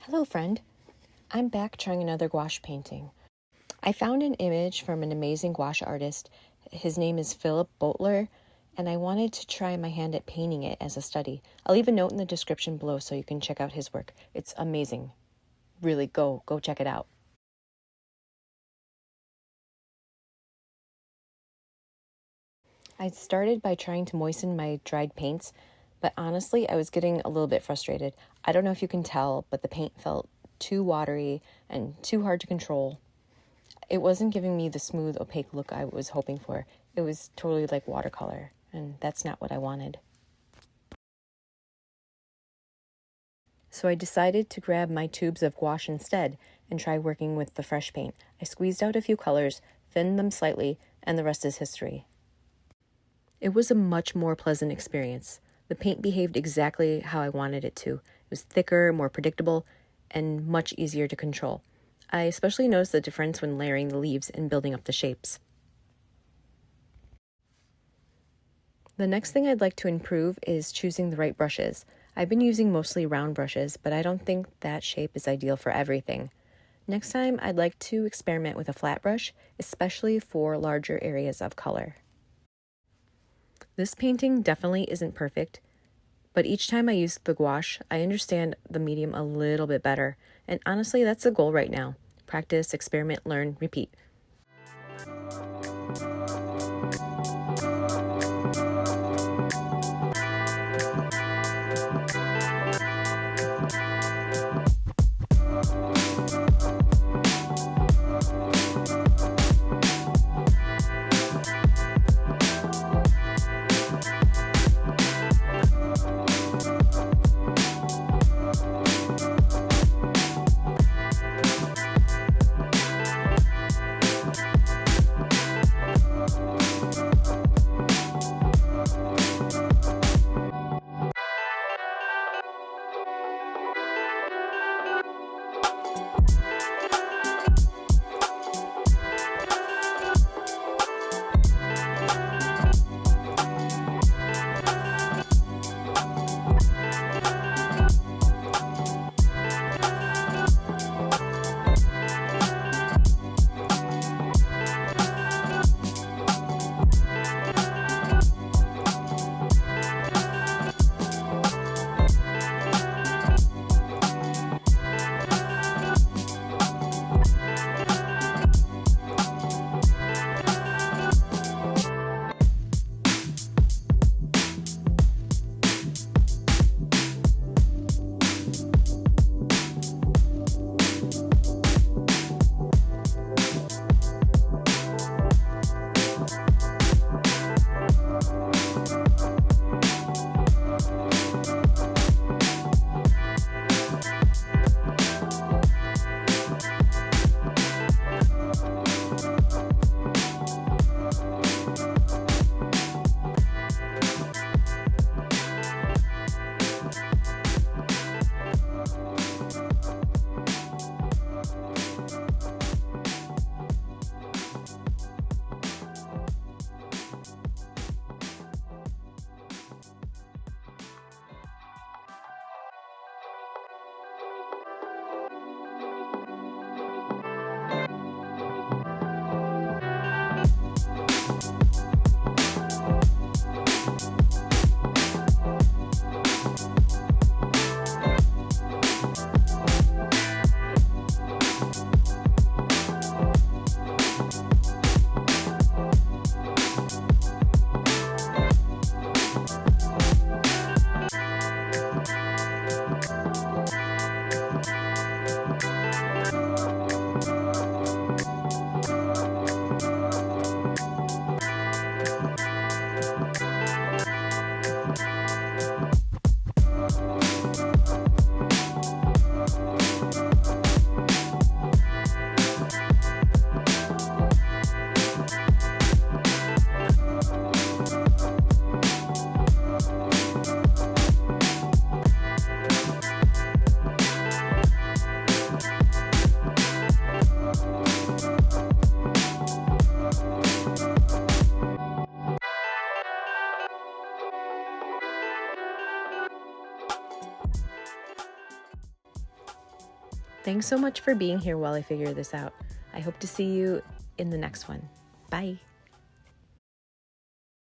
Hello friend, I'm back trying another gouache painting. I found an image from an amazing gouache artist. His name is Philip Boelter, and I wanted to try my hand at painting it as a study. I'll leave a note in the description below so you can check out his work. It's amazing. Really, go check it out. I started by trying to moisten my dried paints, but honestly, I was getting a little bit frustrated. I don't know if you can tell, but the paint felt too watery and too hard to control. It wasn't giving me the smooth, opaque look I was hoping for. It was totally like watercolor, and that's not what I wanted. So I decided to grab my tubes of gouache instead and try working with the fresh paint. I squeezed out a few colors, thinned them slightly, and the rest is history. It was a much more pleasant experience. The paint behaved exactly how I wanted it to. It was thicker, more predictable, and much easier to control. I especially noticed the difference when layering the leaves and building up the shapes. The next thing I'd like to improve is choosing the right brushes. I've been using mostly round brushes, but I don't think that shape is ideal for everything. Next time, I'd like to experiment with a flat brush, especially for larger areas of color. This painting definitely isn't perfect, but each time I use the gouache, I understand the medium a little bit better. And honestly, that's the goal right now. Practice, experiment, learn, repeat. Thanks so much for being here while I figure this out. I hope to see you in the next one. Bye.